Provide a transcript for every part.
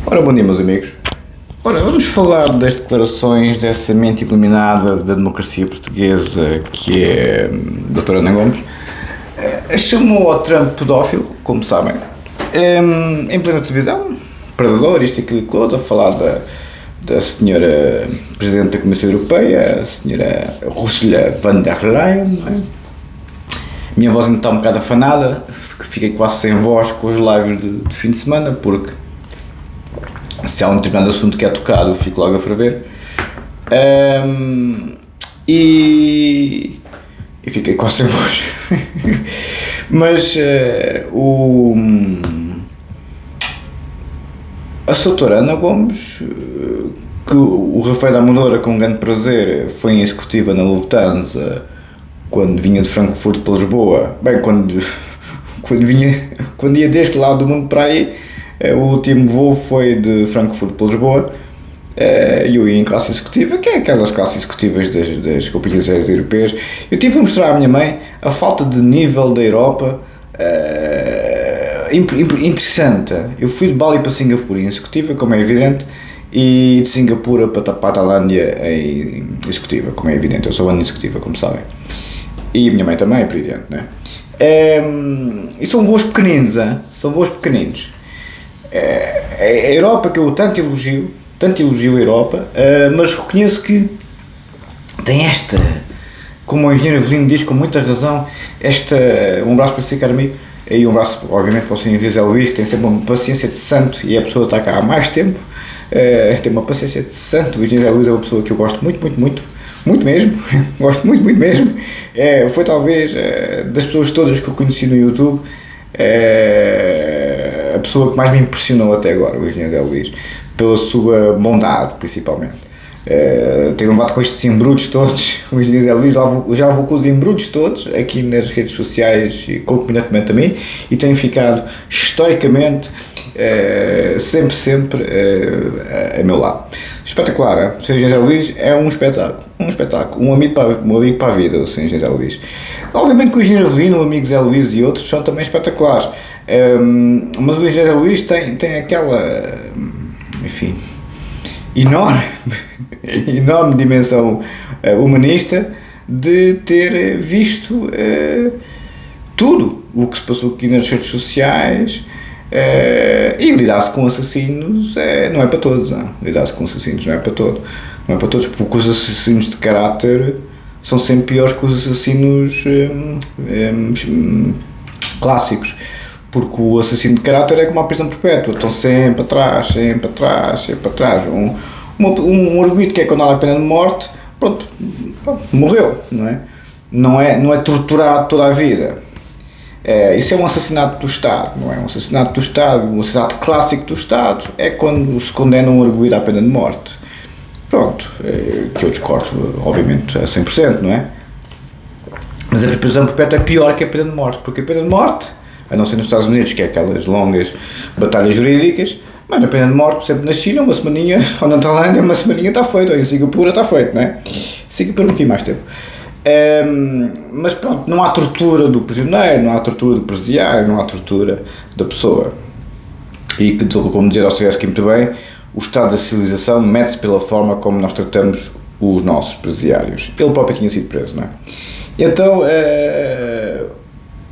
Ora, bom dia, meus amigos. Ora, vamos falar das declarações dessa mente iluminada da democracia portuguesa, que é a doutora Ana Gomes. Chamou ao Trump pedófilo, como sabem, em plena televisão, predador, isto e aquilo e aquilo, a falar da senhora Presidente da Comissão Europeia, a senhora Ursula von der Leyen, não é? Minha voz ainda está um bocado afanada, fiquei quase sem voz com os lives de fim de semana, porque se há um determinado assunto que é tocado, eu fico logo a ferver. E fiquei quase sem voz. Mas a doutora Ana Gomes, que o Rafael da Amadora, com um grande prazer, foi em executiva na Lufthansa quando vinha de Frankfurt para Lisboa. Bem, quando ia deste lado do mundo para aí, o último voo foi de Frankfurt para Lisboa, e eu ia em classe executiva, que é aquelas classes executivas das companhias aéreas europeias. Eu tive a mostrar à minha mãe a falta de nível da Europa, interessante. Eu fui de Bali para Singapura em executiva, como é evidente, e de Singapura para a Tailândia em executiva, como é evidente. Eu sou ano executiva, como sabem. E a minha mãe também, por exemplo, não é? E são voos pequeninos, são voos pequeninos. A Europa, que eu tanto elogio a Europa, mas reconheço que tem esta, como o engenheiro Avelino diz com muita razão, um abraço para si, caro amigo, e um abraço, obviamente, para o senhor José Luís, que tem sempre uma paciência de santo, e a pessoa está cá há mais tempo, tem uma paciência de santo. O engenheiro José Luís é uma pessoa que eu gosto muito mesmo, gosto muito mesmo. Foi talvez das pessoas todas que eu conheci no YouTube, a pessoa que mais me impressionou até agora, o engenheiro José Luís, pela sua bondade, principalmente. Tenho levado com estes embrudos todos, o engenheiro José Luís, já vou com os embrudos todos aqui nas redes sociais e concomitantemente também, e tenho ficado estoicamente, sempre a meu lado. Espetacular, o Sr. José Luís é um espetáculo, um amigo para a vida, o Sr. José Luís. Obviamente que o engenheiro Avelino, o amigo Zé Luís e outros são também espetaculares, mas o engenheiro José Luís tem aquela, enfim, enorme dimensão humanista de ter visto tudo o que se passou aqui nas redes sociais. E lidar-se com assassinos não é para todos, lidar-se com assassinos não é para todos, porque os assassinos de caráter são sempre piores que os assassinos clássicos, porque o assassino de caráter é como a prisão perpétua, estão sempre atrás. Um arguido que é condenado à pena de morte, pronto, morreu, não é torturado toda a vida. Isso é um assassinato do Estado, não é? Um assassinato do Estado, um assassinato clássico do Estado é quando se condena um arguido à pena de morte. Pronto, que eu discordo, obviamente, a 100%, não é? Mas a prisão perpétua é pior que a pena de morte, porque a pena de morte, a não ser nos Estados Unidos, que é aquelas longas batalhas jurídicas, mas a pena de morte, por exemplo, na China, uma semaninha, ou na Tailândia, uma semaninha está feito, ou em Singapura está feito, não é? Singapura um pouquinho mais tempo. Mas pronto, não há tortura do prisioneiro, não há tortura do presidiário, não há tortura da pessoa. E que, como dizia Dostoiévski muito bem, o estado da civilização mede-se pela forma como nós tratamos os nossos presidiários. Ele próprio tinha sido preso, não é? Então,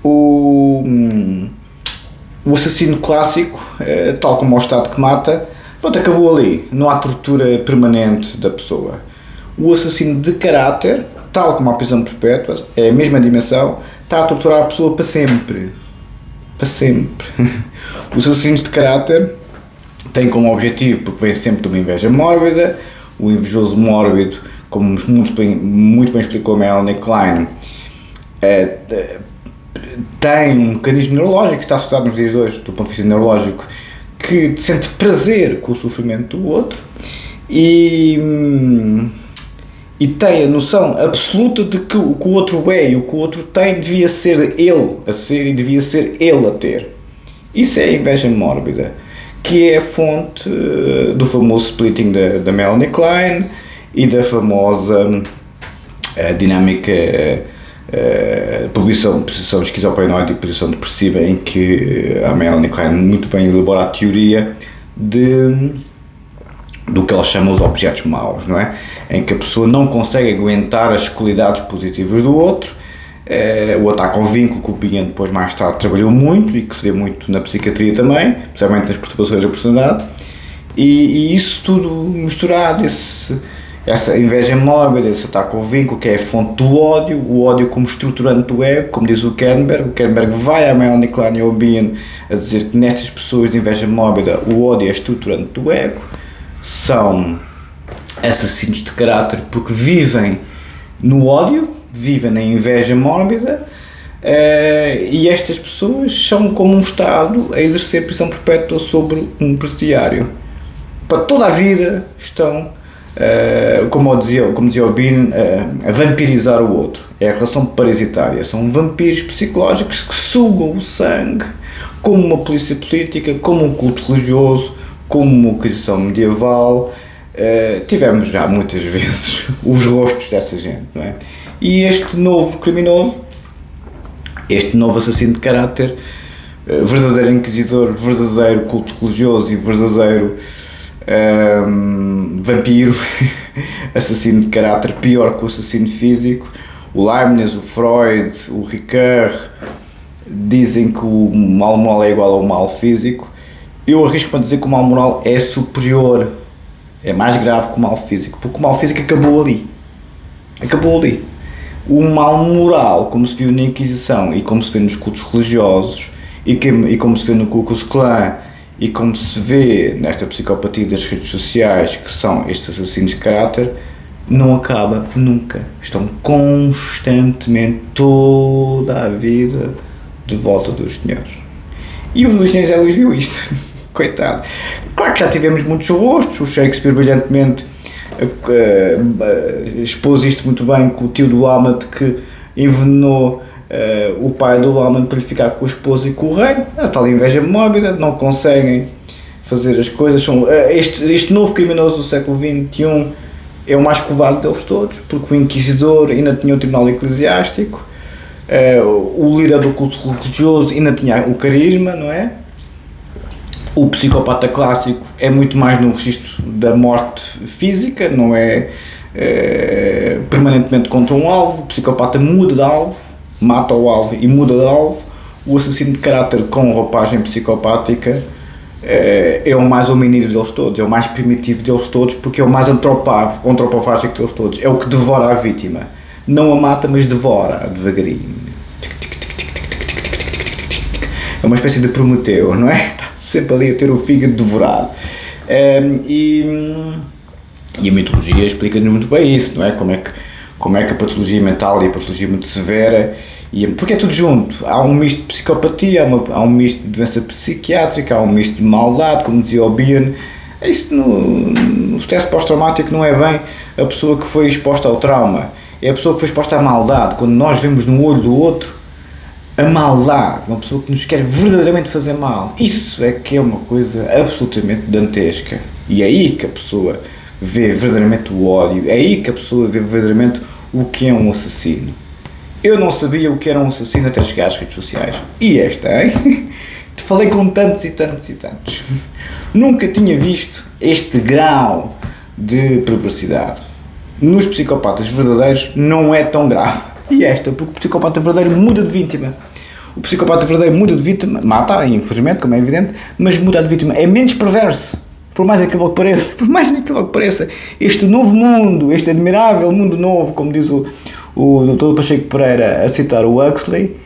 o assassino clássico, tal como o Estado que mata, pronto, acabou ali. Não há tortura permanente da pessoa. O assassino de caráter, tal como a prisão perpétua, é a mesma dimensão, está a torturar a pessoa para sempre. Para sempre. Os assassinos de caráter têm como objetivo, porque vem sempre de uma inveja mórbida, o invejoso mórbido, como muito bem explicou Melanie Klein, tem um mecanismo neurológico que está associado nos dias de hoje, do ponto de vista neurológico, que sente prazer com o sofrimento do outro e tem a noção absoluta de que o que o outro é e o que o outro tem devia ser ele a ser e devia ser ele a ter. Isso é a inveja mórbida, que é a fonte do famoso splitting da Melanie Klein e da famosa dinâmica posição esquizoparanoide e posição depressiva, em que a Melanie Klein muito bem elabora a teoria do que eles chamam os objetos maus, não é? Em que a pessoa não consegue aguentar as qualidades positivas do outro, o ataque ao vínculo que o Bion depois mais tarde trabalhou muito e que se vê muito na psiquiatria também, especialmente nas perturbações da personalidade, e isso tudo misturado, essa inveja mórbida, esse ataque ao vínculo, que é a fonte do ódio, o ódio como estruturante do ego, como diz o Kernberg vai à Melanie Klein e ao Bion a dizer que nestas pessoas de inveja mórbida o ódio é estruturante do ego, são assassinos de caráter porque vivem no ódio, vivem na inveja mórbida, e estas pessoas são como um Estado a exercer prisão perpétua sobre um presidiário. Para toda a vida estão, como dizia o Bion, a vampirizar o outro. É a relação parasitária, são vampiros psicológicos que sugam o sangue, como uma polícia política, como um culto religioso, como uma Inquisição medieval. Tivemos já muitas vezes os rostos dessa gente, não é? E este novo criminoso, este novo assassino de caráter, verdadeiro inquisidor, verdadeiro culto religioso e verdadeiro vampiro, assassino de caráter, pior que o assassino físico. O Leibniz, o Freud, o Ricard dizem que o mal moral é igual ao mal físico. Eu arrisco-me a dizer que o mal moral é superior, é mais grave que o mal físico, porque o mal físico acabou ali. O mal moral, como se viu na Inquisição e como se vê nos cultos religiosos e como se vê no Ku Klux Klan e como se vê nesta psicopatia das redes sociais, que são estes assassinos de caráter, não acaba nunca. Estão constantemente, toda a vida, de volta dos senhores. E o Luís José Luís viu isto. Coitado. Claro que já tivemos muitos rostos. O Shakespeare brilhantemente expôs isto muito bem com o tio do Hamlet, que envenenou o pai do Hamlet para lhe ficar com a esposa e com o reino. A tal inveja mórbida, não conseguem fazer as coisas. Este novo criminoso do século XXI é o mais covarde deles todos, porque o inquisidor ainda tinha o tribunal eclesiástico, o líder do culto religioso ainda tinha o carisma, não é? O psicopata clássico é muito mais no registro da morte física, não é permanentemente contra um alvo. O psicopata muda de alvo, mata o alvo e muda de alvo. O assassino de caráter com roupagem psicopática é o mais hominídeo deles todos, é o mais primitivo deles todos, porque é o mais antropofágico deles todos, é o que devora a vítima. Não a mata, mas devora devagarinho. É uma espécie de Prometeu, não é? Está sempre ali a ter o fígado devorado. E a mitologia explica-nos muito bem isso, não é? Como é que a patologia mental e a patologia muito severa, porque é tudo junto. Há um misto de psicopatia, há um misto de doença psiquiátrica, há um misto de maldade, como dizia o Bion. Isso no stress pós-traumático não é bem a pessoa que foi exposta ao trauma, é a pessoa que foi exposta à maldade. Quando nós vemos no olho do outro a maldade, uma pessoa que nos quer verdadeiramente fazer mal, isso é que é uma coisa absolutamente dantesca. E é aí que a pessoa vê verdadeiramente o ódio, é aí que a pessoa vê verdadeiramente o que é um assassino. Eu não sabia o que era um assassino até chegar às redes sociais. E esta, hein? Te falei com tantos e tantos e tantos. Nunca tinha visto este grau de perversidade. Nos psicopatas verdadeiros não é tão grave. E esta, porque o psicopata verdadeiro muda de vítima. O psicopata verdadeiro muda de vítima, mata, infelizmente, como é evidente, mas muda de vítima. É menos perverso, por mais incrível que pareça. Este novo mundo, este admirável mundo novo, como diz o Dr. Pacheco Pereira a citar o Huxley,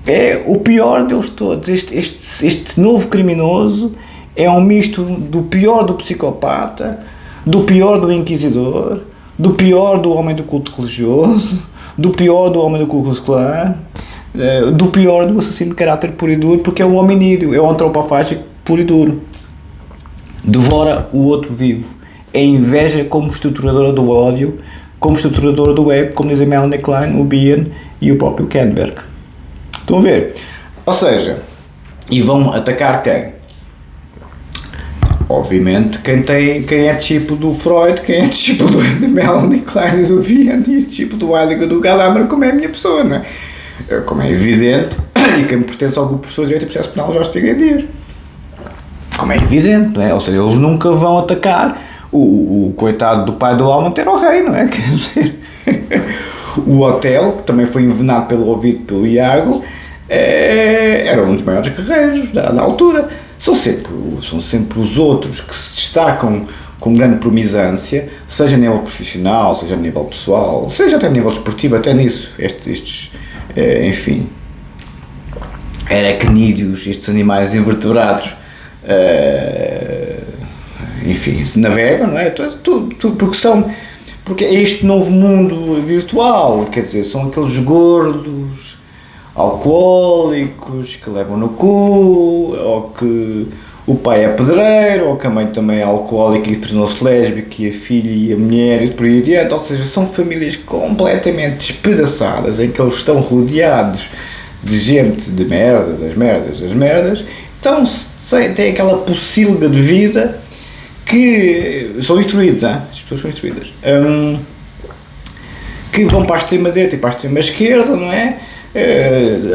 é o pior deles todos. Este novo criminoso é um misto do pior do psicopata, do pior do inquisidor, do pior do homem do culto religioso, do pior do homem do Ku Klux Klan, do pior do assassino de caráter puro e duro, porque é um hominídeo, é um antropofágico puro e duro. Devora o outro vivo. É inveja como estruturadora do ódio, como estruturadora do ego, como dizem Melanie Klein, o Bion e o próprio Kernberg. Estão a ver? Ou seja, e vão atacar quem? Obviamente, quem é discípulo do Freud, quem é discípulo de Melanie Klein e do Bion e discípulo do Heidegger, do Gadamer, como é a minha pessoa, não é? Como é evidente, e quem pertence ao grupo de professores de Direito e Processo Penal, Jorge Figueiredo Dias. como é evidente, não é? Ou seja, eles nunca vão atacar o coitado do pai do Almonte era o rei, não é? Quer dizer, o Otelo, que também foi envenenado pelo ouvido pelo Iago, era um dos maiores guerreiros da altura. São sempre os outros que se destacam com grande promisância, seja a nível profissional, seja a nível pessoal, seja até a nível desportivo, até nisso, enfim, aracnídeos, estes animais invertebrados, enfim, navegam, não é? Tudo, porque é este novo mundo virtual, quer dizer, são aqueles gordos, alcoólicos, que levam no cu, ou que o pai é pedreiro, ou que a mãe também é alcoólica e tornou-se lésbica, e a filha e a mulher, e por aí adiante. Ou seja, são famílias completamente despedaçadas, em que eles estão rodeados de gente de merda, das merdas, então têm aquela pocilga de vida que são instruídos, as pessoas são instruídas, que vão para a extrema-direita e para a extrema-esquerda, não é?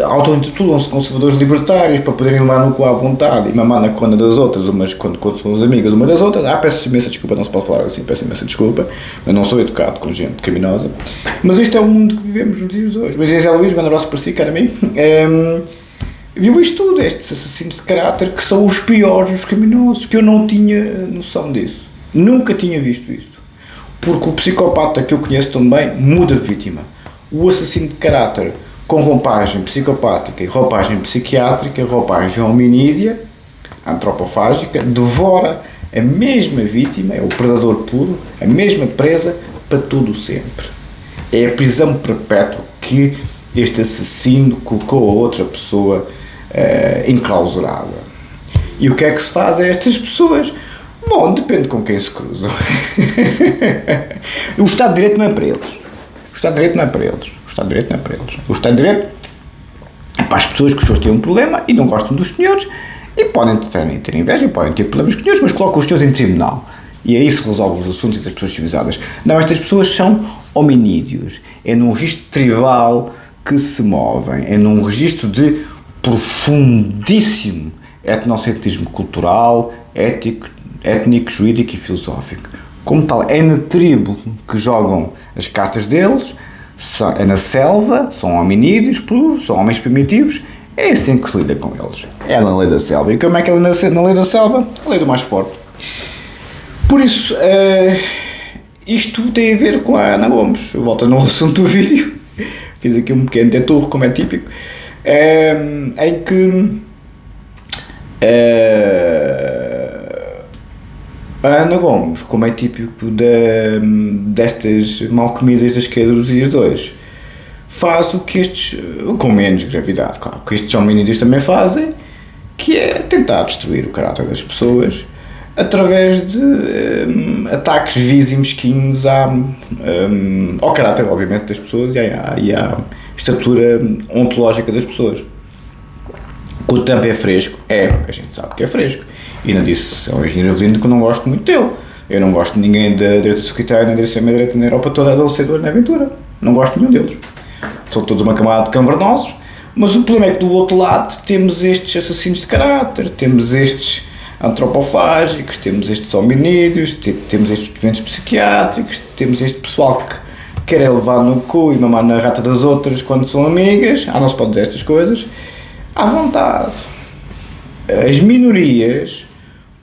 Auto-intitulam-se conservadores libertários para poderem levar no cu à vontade e mamar na cona das outras, umas quando são as amigas umas das outras. Peço imensa desculpa, não se pode falar assim, peço imensa desculpa, eu não sou educado com gente criminosa, mas isto é o mundo que vivemos nos dias de hoje. Mas Zé Luís, grande abraço para si, cara a mim, viu isto tudo, estes assassinos de caráter que são os piores dos criminosos, que eu não tinha noção disso, nunca tinha visto isso, porque o psicopata que eu conheço também muda de vítima. O assassino de caráter com roupagem psicopática e roupagem psiquiátrica, roupagem hominídea, antropofágica, devora a mesma vítima, é o predador puro, a mesma presa para todo sempre. É a prisão perpétua que este assassino colocou a outra pessoa enclausurada. E o que é que se faz a estas pessoas? Bom, depende com quem se cruzam. O Estado de Direito não é para eles. O Estado de Direito não é para eles. O Estado de Direito não é para eles. O Estado de Direito é para as pessoas que os senhores têm um problema e não gostam dos senhores e podem ter inveja, podem ter problemas com os senhores, mas colocam os senhores em tribunal. E aí se resolve os assuntos entre as pessoas civilizadas. Não, estas pessoas são hominídeos. É num registro tribal que se movem. É num registro de profundíssimo etnocentrismo cultural, étnico, jurídico e filosófico. Como tal, é na tribo que jogam as cartas deles, é na selva, são hominídeos puros, são homens primitivos, é assim que se lida com eles. É na lei da selva. E como é que é na lei da selva? A lei do mais forte. Por isso, isto tem a ver com a Ana Gomes. Eu volto no assunto do vídeo, fiz aqui um pequeno detour, como é típico, em que a Ana Gomes, como é típico destas mal-comidas da esquerda dos dias de hoje, faz o que estes, com menos gravidade, claro, o que estes hominídeos também fazem, que é tentar destruir o caráter das pessoas através de ataques vis e mesquinhos ao caráter, obviamente, das pessoas e à estatura ontológica das pessoas. Que o tempo é fresco, a gente sabe que é fresco. E não disse, é um engenheiro Avelino que eu não gosto muito dele. Eu não gosto de ninguém da direita secretária, nem da extrema-direita na Europa toda, a Dulcedor na aventura. Não gosto de nenhum deles. São todos uma camada de cavernosos. Mas o problema é que do outro lado temos estes assassinos de caráter, temos estes antropofágicos, temos estes hominídeos, temos estes doentes psiquiátricos, temos este pessoal que quer levar no cu e mamar na rata das outras quando são amigas. Não se pode dizer estas coisas. À vontade. As minorias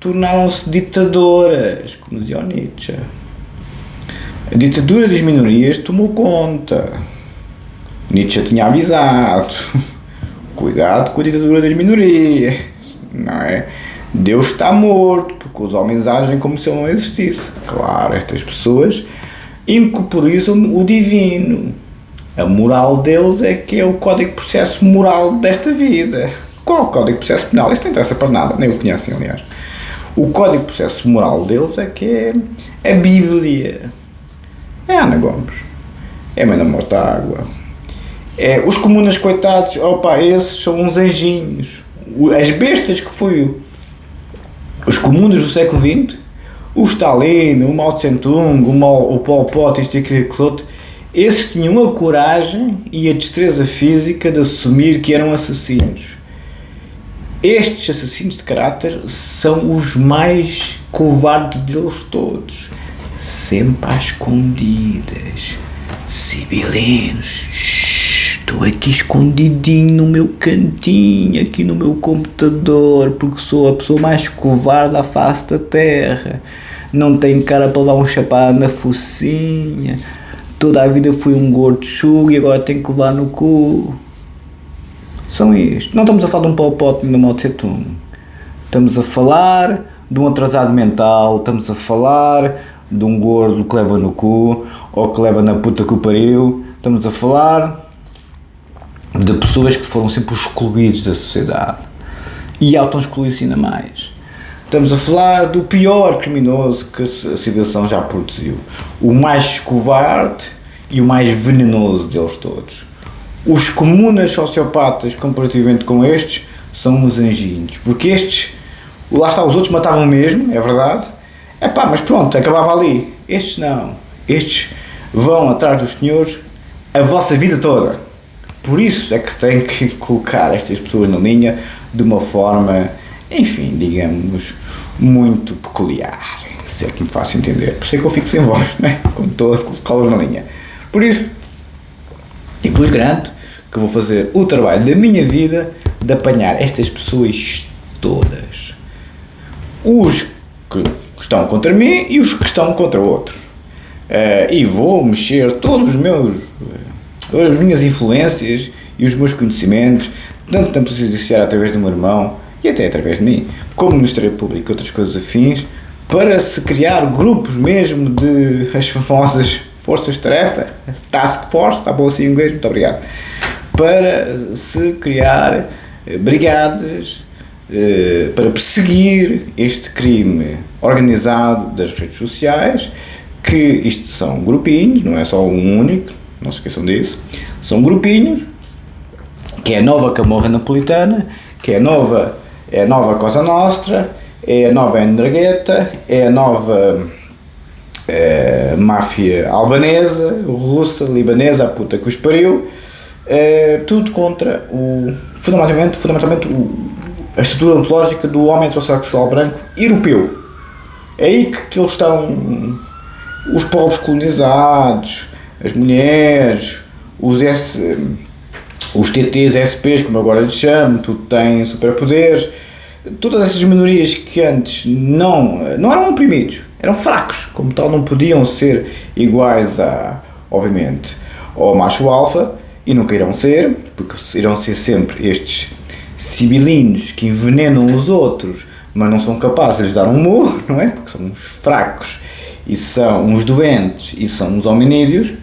tornaram-se ditadoras, como dizia o Nietzsche. A ditadura das minorias tomou conta. Nietzsche tinha avisado. Cuidado com a ditadura das minorias. Não é? Deus está morto, porque os homens agem como se ele não existisse. Claro, estas pessoas incorporizam o divino. A moral deles é que é o código de processo moral desta vida. Qual o código de processo penal? Isto não interessa para nada, nem o conhecem, aliás. O código de processo moral deles é que é a Bíblia. É a Ana Gomes. É a Mãe da Mortágua. É os comunas coitados, esses são uns anjinhos. As bestas que foi os comunas do século XX, o Stalin, o Mao Tse-tung, o Pol Pot, isto e aquilo outro, esses tinham a coragem e a destreza física de assumir que eram assassinos. Estes assassinos de caráter são os mais covardes deles todos. Sempre às escondidas. Sibilenos, estou aqui escondidinho no meu cantinho, aqui no meu computador, porque sou a pessoa mais covarde à face da terra. Não tenho cara para levar um chapado na focinha. Toda a vida fui um gordo chulo e agora tenho que levar no cu. São isto. Não estamos a falar de um Pol Pot nem de um Mao Tse Tung. Estamos a falar de um atrasado mental, estamos a falar de um gordo que leva no cu ou que leva na puta que o pariu. Estamos a falar de pessoas que foram sempre os excluídos da sociedade e auto-excluídos ainda mais. Estamos a falar do pior criminoso que a civilização já produziu, o mais covarde e o mais venenoso deles todos. Os comunas sociopatas, comparativamente com estes, são os anjinhos, porque estes, lá está, os outros matavam mesmo, é verdade. Mas pronto, acabava ali. Estes não. Estes vão atrás dos senhores a vossa vida toda. Por isso é que se tem que colocar estas pessoas na linha de uma forma, enfim, digamos, muito peculiar. Se é que me faço entender. Por isso é que eu fico sem voz, né? Quando estou a colocá-los na linha. Por isso, implico grande que vou fazer o trabalho da minha vida de apanhar estas pessoas todas. Os que estão contra mim e os que estão contra outros. E vou mexer todos as minhas influências e os meus conhecimentos, tanto na Polícia Judiciária através do meu irmão e até através de mim, como no Ministério Público e outras coisas afins, para se criar grupos mesmo de as famosas forças-tarefa, task force, está bom assim em inglês, muito obrigado, para se criar brigadas para perseguir este crime organizado das redes sociais, que isto são grupinhos, não é só um único, não se esqueçam disso, são grupinhos, que é a nova Camorra Napolitana, que é a nova Cosa Nostra, é a nova Ndrangheta, é a nova máfia albanesa, russa, libanesa, a puta que os pariu, tudo contra fundamentalmente a estrutura ontológica do homem heterossexual branco europeu. É aí que eles estão, os povos colonizados, as mulheres, os TTs, SPs, como agora lhes chamo, tudo tem superpoderes, todas essas minorias que antes não eram oprimidos, eram fracos, como tal não podiam ser iguais obviamente, ao macho alfa, e nunca irão ser, porque irão ser sempre estes sibilinos que envenenam os outros, mas não são capazes de lhes dar um murro, não é? Porque são uns fracos, e são uns doentes, e são uns hominídeos.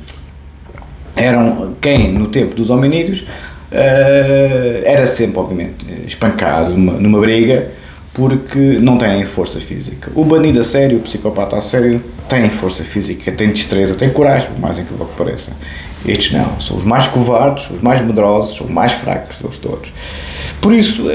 Eram quem, no tempo dos hominídeos, era sempre, obviamente, espancado numa briga, porque não têm força física. O bandido a sério, o psicopata a sério, tem força física, tem destreza, tem coragem, mais aquilo que pareça. Estes não, são os mais covardes, os mais medrosos, são os mais fracos deles todos. Por isso,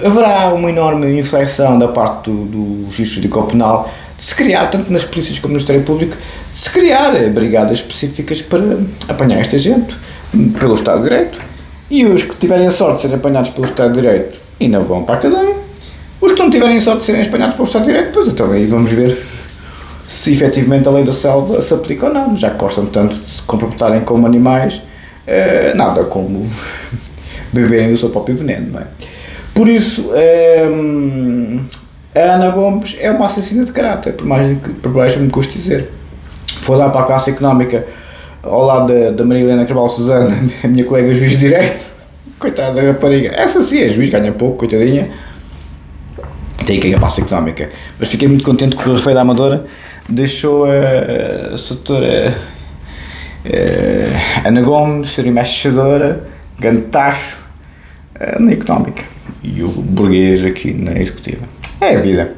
haverá uma enorme inflexão da parte do registro jurídico penal de se criar, tanto nas polícias como no Ministério Público, de se criar brigadas específicas para apanhar esta gente pelo Estado de Direito, e os que tiverem a sorte de serem apanhados pelo Estado de Direito e não vão para a cadeia, os que não tiverem a sorte de serem apanhados pelo Estado de Direito, pois então aí vamos ver se efetivamente a lei da selva se aplica ou não, já que gostam tanto de se comportarem como animais, nada como beberem o seu próprio veneno, não é? Por isso, a Ana Gomes é uma assassina de caráter, por mais que me custe dizer. Foi lá para a classe económica, ao lado da Maria Helena Carvalho Susana, a minha colega juiz de direito, coitada da rapariga, essa sim é juiz, ganha pouco, coitadinha, tem que ir à classe económica, mas fiquei muito contente que o Rafeio da Amadora deixou a doutora Ana Gomes ser embaixadora, grande tacho, na económica, e o burguês aqui na executiva. É a vida.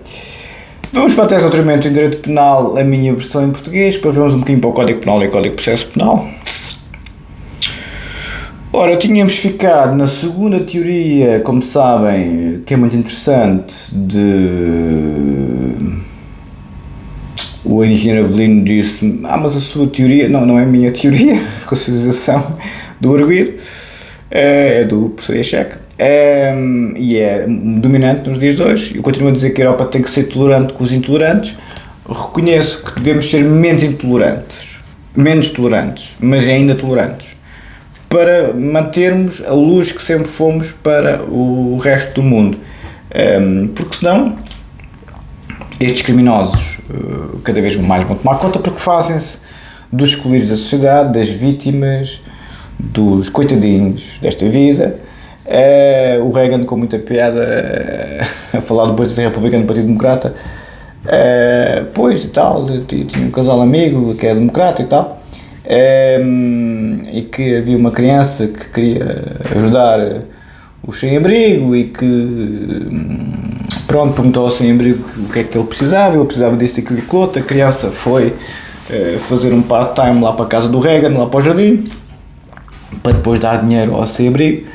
Vamos para a tese de doutoramento em Direito Penal, a minha versão em português, para vermos um bocadinho para o Código Penal e o Código de Processo Penal. Ora, tínhamos ficado na segunda teoria, como sabem, que é muito interessante, o engenheiro Avelino disse, mas a sua teoria, não é a minha teoria, a racialização do arguido, é do professor Echeque. e é dominante nos dias de hoje. Eu continuo a dizer que a Europa tem que ser tolerante com os intolerantes. Reconheço que devemos ser menos tolerantes, mas ainda tolerantes, para mantermos a luz que sempre fomos para o resto do mundo, porque senão estes criminosos cada vez mais vão tomar conta, porque fazem-se dos excluídos da sociedade, das vítimas, dos coitadinhos desta vida. O Reagan, com muita piada, a falar do Partido Republicano e do Partido Democrata, pois e tal, tinha um casal amigo que é democrata e tal, e que havia uma criança que queria ajudar o sem-abrigo e que, pronto, perguntou ao sem-abrigo o que é que ele precisava disso, daquilo e outro. A criança foi fazer um part-time lá para a casa do Reagan, lá para o jardim, para depois dar dinheiro ao sem-abrigo.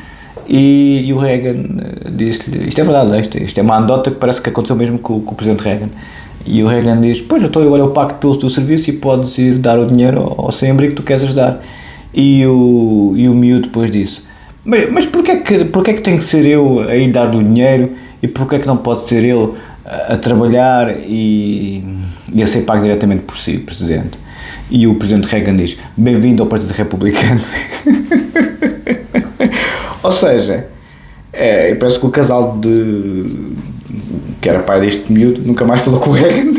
E o Reagan disse-lhe, isto é verdade, isto é uma anedota que parece que aconteceu mesmo com o presidente Reagan. E o Reagan diz, pois agora eu pago pelo teu serviço e podes ir dar o dinheiro ao sem-abrigo que tu queres ajudar. E o miúdo depois disse, mas porquê que tem que ser eu a ir dar o dinheiro e porquê que não pode ser ele a trabalhar e a ser pago diretamente por si, presidente? E o presidente Reagan diz, bem-vindo ao Partido Republicano. Ou seja, parece que o casal que era pai deste miúdo nunca mais falou com o Reagan.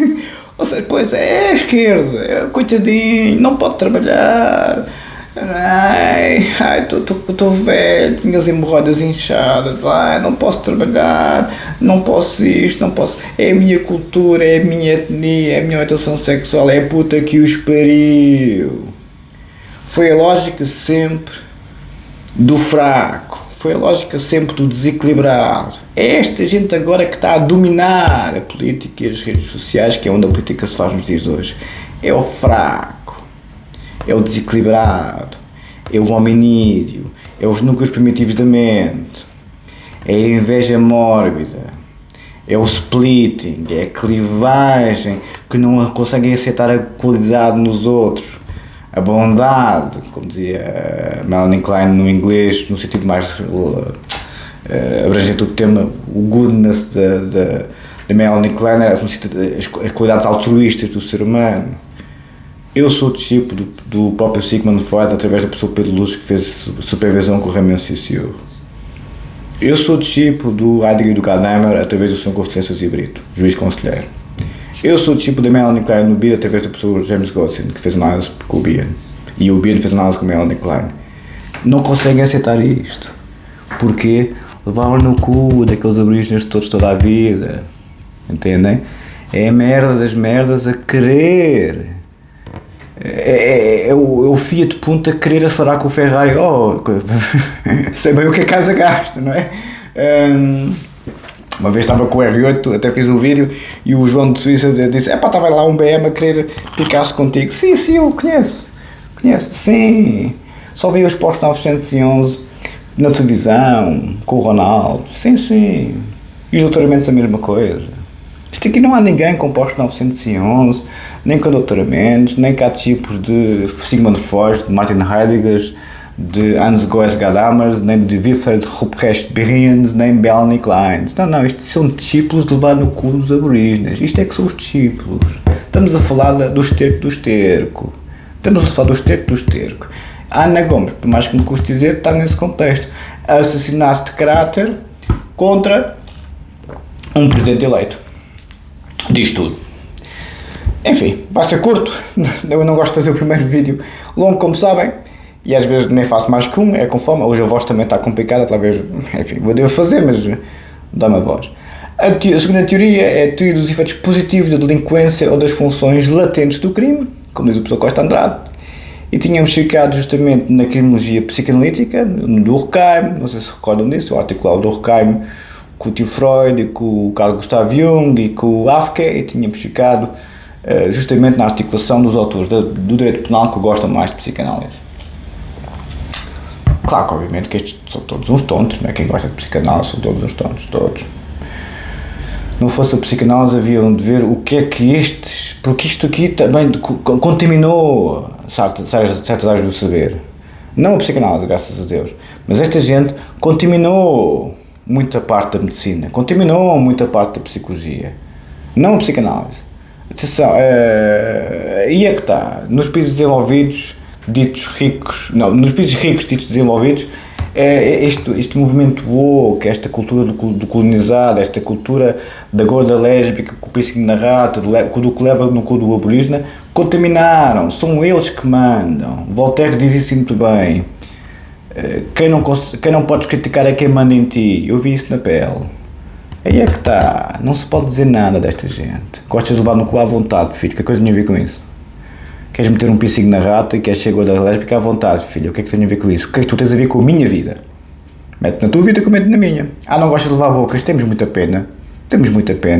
Ou seja, pois é a esquerda, coitadinho, não pode trabalhar. Estou velho, tenho as hemorroidas inchadas, não posso trabalhar, não posso isto, não posso. É a minha cultura, é a minha etnia, é a minha orientação sexual, é a puta que os pariu. Foi a lógica sempre do fraco, foi a lógica sempre do desequilibrado. É esta gente agora que está a dominar a política e as redes sociais, que é onde a política se faz nos dias de hoje. É o fraco, é o desequilibrado, é o hominídeo, é os núcleos primitivos da mente, é a inveja mórbida, é o splitting, é a clivagem, que não conseguem aceitar a qualidade nos outros. A bondade, como dizia Melanie Klein no inglês, no sentido mais abrangente do tema, o goodness da Melanie Klein era as qualidades altruístas do ser humano. Eu sou discípulo do próprio Sigmund Freud através da pessoa Pedro Luz, que fez supervisão com o Raymond Ciccio. Eu sou discípulo do Heidegger e do Gadamer através do São Constâncias e Brito, juiz conselheiro. Eu sou discípulo da Melanie Klein no BID através do professor James Goldstein, que fez análise com o Bian. E o Bian fez análise com a Melanie Klein. Não conseguem aceitar isto. Porquê? Levaram no cu daqueles aborígenes todos toda a vida. Entendem? É a merda das merdas a querer. É o Fiat Punto a querer acelerar com o Ferrari. Sei bem o que a casa gasta, não é? Uma vez estava com o R8, até fiz um vídeo, e o João de Suíça disse, estava lá um BM a querer picar-se contigo. Sim, eu conheço, sim. Só vi os postos 911 na televisão, com o Ronaldo, sim. E os doutoramentos a mesma coisa. Isto aqui não há ninguém com postos 911, nem com doutoramentos, nem cá tipos de Sigmund Freud, de Martin Heidegger, de Hans Goes Gadamers, nem de Wilfred Ruprecht Behrens, nem Melanie Klein. Não, isto são discípulos de levar no cu dos aborígenes. Isto é que são os discípulos. Estamos a falar do esterco do esterco. A Ana Gomes, por mais que me custe dizer, está nesse contexto. Assassinato de caráter contra um presidente eleito. Diz tudo. Enfim, vai ser curto. Eu não gosto de fazer o primeiro vídeo longo, como sabem. E às vezes nem faço mais que um, é conforme. Hoje a voz também está complicada, talvez, enfim, vou devo fazer, mas dá-me a voz. A segunda teoria é a teoria dos efeitos positivos da delinquência ou das funções latentes do crime, como diz o professor Costa Andrade. E tínhamos ficado justamente na criminologia psicanalítica, do Durkheim, não sei se recordam disso, o artigo lá do Durkheim, com o tio Freud, e com o Carl Gustav Jung e com o Afke, e tínhamos ficado justamente na articulação dos autores do direito penal que gostam mais de psicanálise. Claro que obviamente que estes são todos uns tontos, não é? Quem gosta de psicanálise são todos uns tontos, todos. Não fosse a psicanálise haviam de ver o que é que porque isto aqui também contaminou certas áreas do saber. Não a psicanálise, graças a Deus, Mas esta gente contaminou muita parte da medicina, contaminou muita parte da psicologia, não a psicanálise. Atenção, e é que está, nos países desenvolvidos, ditos ricos, não, nos países ricos, ditos desenvolvidos, este movimento woke, esta cultura do colonizado, esta cultura da gorda lésbica, com o piercing na rata, do que leva no cu do aborígena, contaminaram, são eles que mandam. Voltaire diz isso muito bem. Quem não podes criticar é quem manda em ti. Eu vi isso na pele. Aí é que está, não se pode dizer nada desta gente. Gostas de levar no cu à vontade, filho, que coisa tem a ver com isso? Queres meter um piercing na rata e queres ser gorda lésbica à vontade, filho, o que é que tem a ver com isso? O que é que tu tens a ver com a minha vida? Mete na tua vida que eu meto na minha. Não gostas de levar bocas, temos muita pena,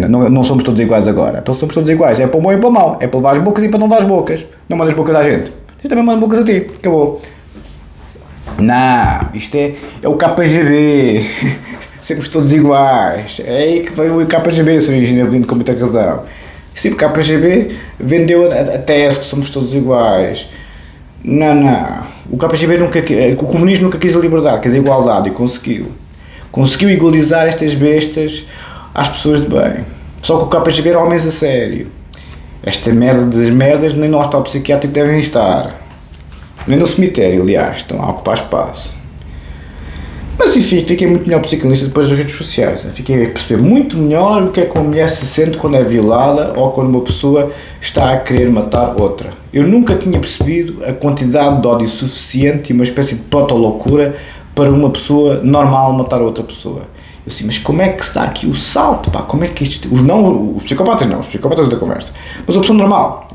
não somos todos iguais agora, então somos todos iguais, é para o bom e para o mau, é para levar as bocas e para não levar as bocas, não mandas bocas à gente, tu também mandas bocas a ti, acabou. Não, isto é o KGB, somos todos iguais, é aí que veio o KGB, Sr. Engenheiro Lindo com muita razão. Sim, o KGB vendeu a tese que somos todos iguais. Não. O KGB o comunismo nunca quis a liberdade, quis a igualdade e conseguiu. Conseguiu igualizar estas bestas às pessoas de bem. Só que o KGB era homens a sério. Esta merda das merdas nem no hospital psiquiátrico devem estar. Nem no cemitério, aliás, estão a ocupar espaço. Mas enfim, fiquei muito melhor psicanalista depois das redes sociais. Fiquei a perceber muito melhor o que é que uma mulher se sente quando é violada ou quando uma pessoa está a querer matar outra. Eu nunca tinha percebido a quantidade de ódio suficiente e uma espécie de proto-loucura para uma pessoa normal matar outra pessoa. Eu assim, mas como é que se dá aqui o salto, pá? Como é que isto... Os psicopatas da conversa. Mas a pessoa normal,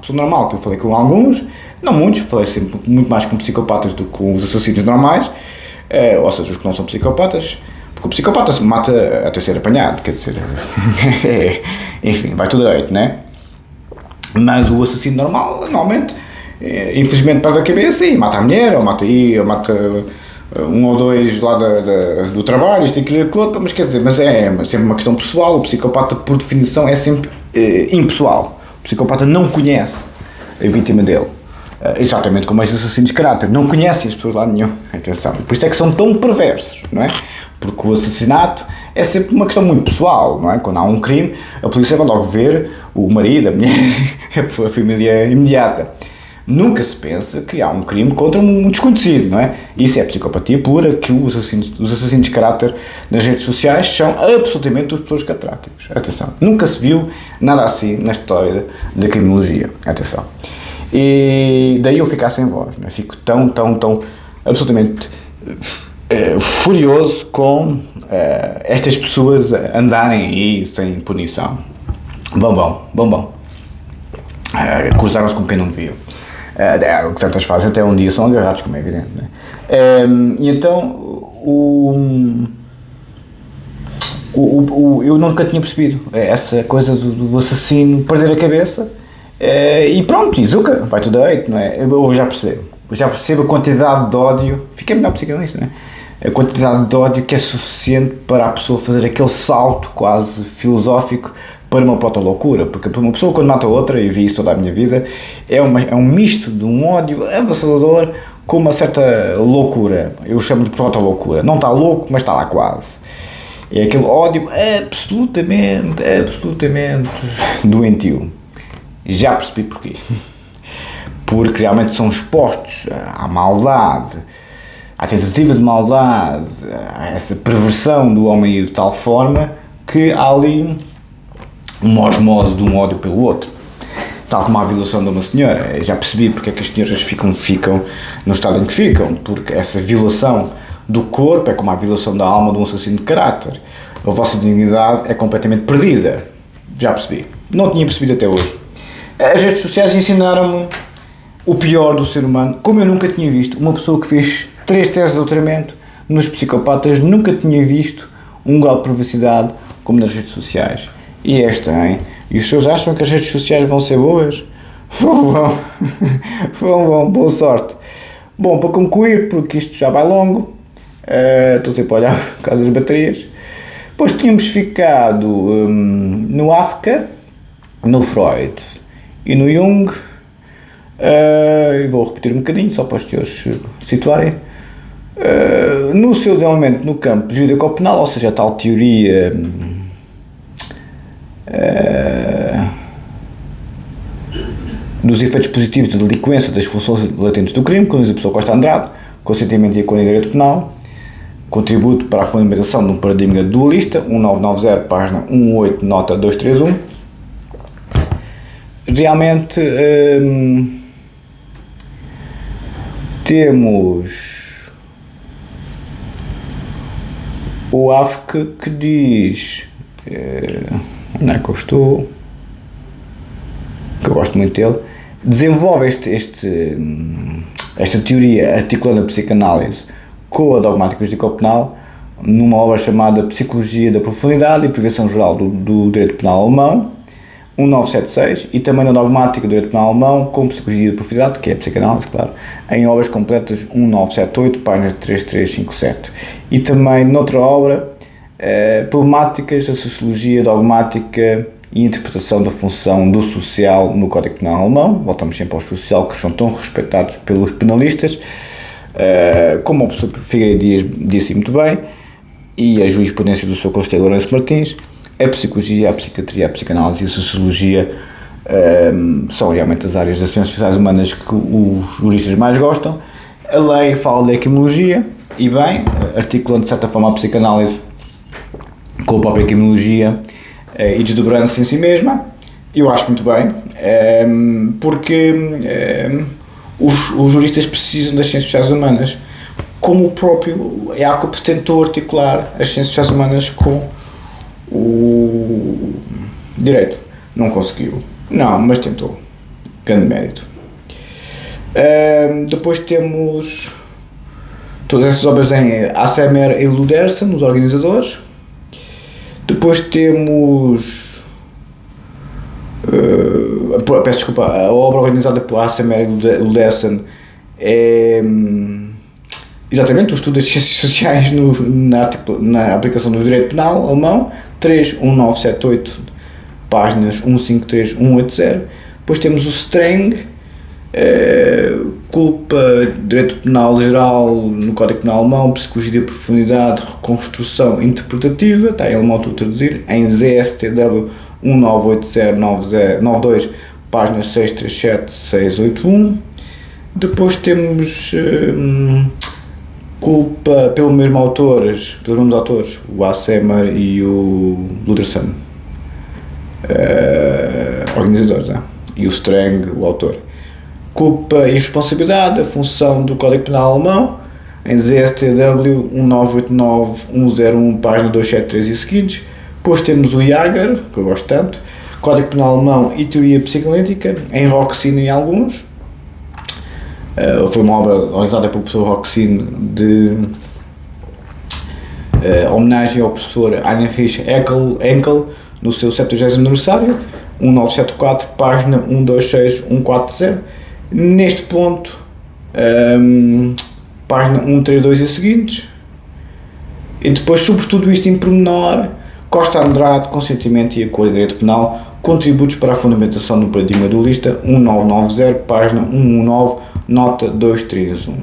que eu falei com alguns, não muitos, falei sempre muito mais com psicopatas do que com os assassinos normais, ou seja, os que não são psicopatas, porque o psicopata se mata até ser apanhado, quer dizer, enfim, vai tudo direito, né? Mas o assassino normal, normalmente, infelizmente perde a cabeça e mata a mulher, ou mata um ou dois lá do trabalho, isto, aquilo, outro, mas quer dizer, mas é sempre uma questão pessoal. O psicopata, por definição, é sempre impessoal. O psicopata não conhece a vítima dele. Exatamente como estes assassinos de caráter, não conhecem as pessoas lá nenhum, atenção, por isso é que são tão perversos, não é? Porque o assassinato é sempre uma questão muito pessoal, não é? Quando há um crime, a polícia vai logo ver o marido, a mulher, a família imediata. Nunca se pensa que há um crime contra um desconhecido, não é? Isso é psicopatia pura, que os assassinos de caráter nas redes sociais são absolutamente os pessoas catráticos, atenção, nunca se viu nada assim na história da criminologia, atenção. E daí eu ficar sem voz, né? Fico tão absolutamente furioso com estas pessoas andarem aí sem punição. Bom. Cruzaram-se com quem não deviam. O que tantas fazem até um dia são agarrados, como é evidente, né? E então eu nunca tinha percebido essa coisa do assassino perder a cabeça. E pronto, e Zuka, vai tudo direito, não é? Eu já percebo a quantidade de ódio, fiquei melhor psicanalista, não é? A quantidade de ódio que é suficiente para a pessoa fazer aquele salto quase filosófico para uma proto-loucura, porque uma pessoa quando mata outra, e vi isso toda a minha vida, é um misto de um ódio avassalador com uma certa loucura, eu chamo de proto-loucura, não está louco, mas está lá quase. É aquele ódio absolutamente doentio. Já percebi porquê. Porque realmente são expostos à maldade, à tentativa de maldade, a essa perversão do homem de tal forma que há ali uma osmose de um ódio pelo outro. Tal como a violação de uma senhora. Já percebi porque é que as senhoras ficam no estado em que ficam, porque essa violação do corpo é como a violação da alma de um assassino de caráter. A vossa dignidade é completamente perdida. Já percebi. Não tinha percebido até hoje. As redes sociais ensinaram-me o pior do ser humano, como eu nunca tinha visto. Uma pessoa que fez 3 teses de doutoramento nos psicopatas nunca tinha visto um grau de privacidade como nas redes sociais. E esta, hein? E os senhores acham que as redes sociais vão ser boas? Vão, boa sorte. Bom, para concluir, porque isto já vai longo, estou sempre a olhar por causa das baterias. Depois tínhamos ficado no Afka, no Freud e no Jung, e vou repetir um bocadinho só para os senhores se situarem. No seu desenvolvimento no campo jurídico-penal, ou seja, a tal teoria dos efeitos positivos da delinquência das funções latentes do crime, como diz a pessoa Costa Andrade, consentimento e acordo em direito penal, contributo para a fundamentação de um paradigma dualista, 1990, página 18, nota 231. Realmente temos o AFC que diz, onde é que eu estou, que eu gosto muito dele, desenvolve esta teoria articulando a psicanálise com a dogmática jurídico-penal numa obra chamada Psicologia da Profundidade e Prevenção Geral do Direito Penal Alemão, 1976, e também na dogmática do direito penal alemão com Psicologia da Profundidade, que é a psicanálise, claro, em obras completas 1978, páginas 3357. E também noutra obra, Problemáticas da Sociologia Dogmática e Interpretação da Função do Social no Código Penal Alemão. Voltamos sempre ao social, que são tão respeitados pelos penalistas, como o professor Figueiredo Dias disse muito bem, e a jurisprudência do Sr. Conselheiro Lourenço Martins. A psicologia, a psiquiatria, a psicanálise e a sociologia são realmente as áreas das ciências sociais humanas que os juristas mais gostam. A lei fala da equimologia, e bem, articulando de certa forma a psicanálise com a própria equimologia e desdobrando-se em si mesma. Eu acho muito bem, porque os juristas precisam das ciências sociais humanas, como o próprio Jacobs tentou articular as ciências sociais humanas com o direito. Não conseguiu. Não, mas tentou. Grande mérito. Depois temos todas essas obras em Assemer e Ludersen, os organizadores. Depois temos peço desculpa, a obra organizada por Assemer e Ludersen é exatamente o estudo das ciências sociais na aplicação do direito penal alemão, 31978, páginas 153, 180. Depois temos o Streng, culpa, direito penal geral no Código Penal Alemão, psicologia de profundidade, reconstrução interpretativa, está em alemão, estou a traduzir, em ZSTW 198092, páginas 637, 681. Depois temos culpa pelos mesmos autores, o Assemer e o Ludersen, organizadores, e o Streng, o autor. Culpa e responsabilidade, a função do Código Penal Alemão, em ZSTW 1989-101, página 273 e seguintes. Depois temos o Jager, que eu gosto tanto, Código Penal Alemão e Teoria Psicanalítica, em Roxin e alguns. Foi uma obra organizada pelo professor Roxin de homenagem ao professor Heinrich Henkel no seu 70º aniversário, 1974, página 126, 140. Neste ponto, página 132 e seguintes. E depois, sobretudo isto em pormenor, Costa Andrade, consentimento e acordo em direito penal, contributos para a fundamentação do paradigma dualista, 1990, página 119, nota 231.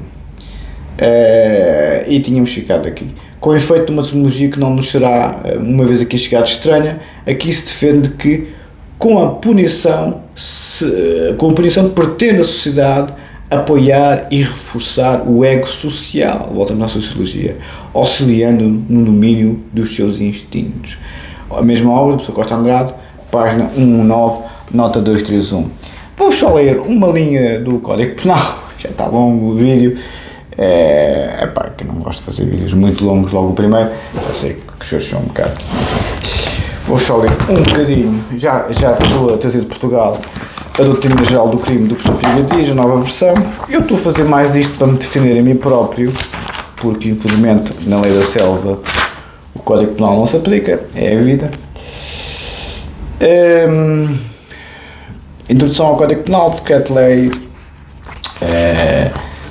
E tínhamos ficado aqui. Com efeito de uma terminologia que não nos será, uma vez aqui chegado, estranha, aqui se defende que com a punição pretende a sociedade apoiar e reforçar o ego social, voltamos à sociologia, auxiliando no domínio dos seus instintos. A mesma obra, do professor Costa Andrade, página 119, nota 231. Vou só ler uma linha do Código Penal, já está longo o vídeo, que eu não gosto de fazer vídeos muito longos logo o primeiro, eu sei que os seus são um bocado. Vou só ler um bocadinho, já estou a trazer de Portugal a doutrina geral do crime do professor Figueiredo Dias, a nova versão. Eu estou a fazer mais isto para me defender a mim próprio, porque infelizmente na lei da selva o Código Penal não se aplica, é a vida. Introdução ao Código Penal, Decreto-Lei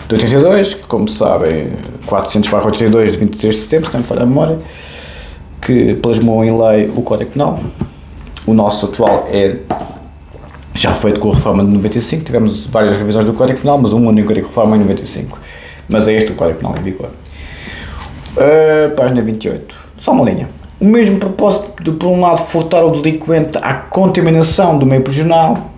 de 82, que como sabem, 400/82 de 23 de setembro, se não me falha a memória, que plasmou em lei o Código Penal. O nosso atual já feito com a reforma de 95, tivemos várias revisões do Código Penal, mas uma única reforma em 95, mas é este o Código Penal em vigor. Página 28. Só uma linha. O mesmo propósito de, por um lado, furtar o delinquente à contaminação do meio prisional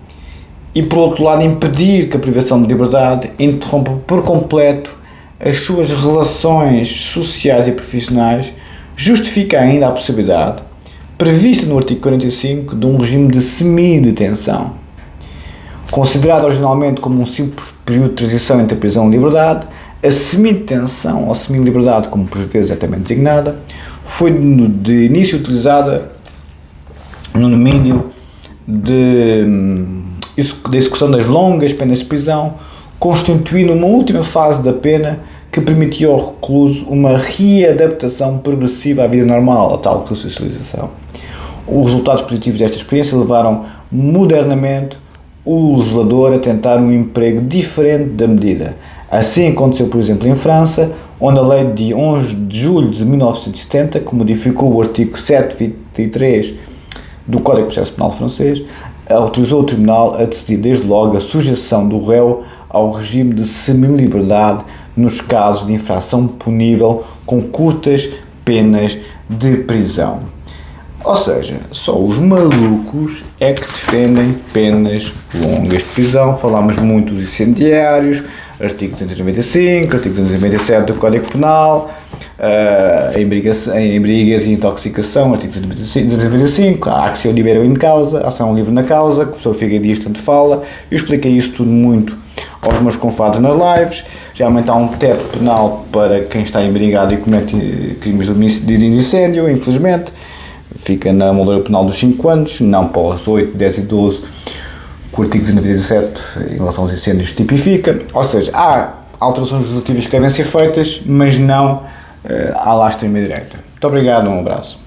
e, por outro lado, impedir que a privação de liberdade interrompa por completo as suas relações sociais e profissionais, justifica ainda a possibilidade, prevista no artigo 45, de um regime de semi-detenção. Considerado originalmente como um simples período de transição entre a prisão e a liberdade, a semi-detenção ou semi-liberdade, como por vezes é também designada, foi de início utilizada no domínio da execução das longas penas de prisão, constituindo uma última fase da pena que permitia ao recluso uma readaptação progressiva à vida normal, a tal ressocialização. Os resultados positivos desta experiência levaram modernamente o legislador a tentar um emprego diferente da medida. Assim aconteceu, por exemplo, em França, onde a lei de 11 de julho de 1970, que modificou o artigo 723 do Código de Processo Penal francês, autorizou o Tribunal a decidir desde logo a sujeição do réu ao regime de semi-liberdade nos casos de infração punível com curtas penas de prisão. Ou seja, só os malucos é que defendem penas longas de prisão. Falámos muito dos incendiários, artigo 295, artigo 297 do Código Penal, embriaguez e intoxicação, artigo 295, a acção libera in causa, a ação livre na causa, que o professor Figueiredo tanto fala. Eu expliquei isso tudo muito aos meus confrades nas lives. Geralmente há um teto penal para quem está embriagado e comete crimes de incêndio, infelizmente. Fica na moldura penal dos 5 anos, não para os 8, 10 e 12, que o artigo 297 em relação aos incêndios tipifica. Ou seja, há alterações legislativas que devem ser feitas, mas não à la extrema-direita. Muito obrigado, um abraço.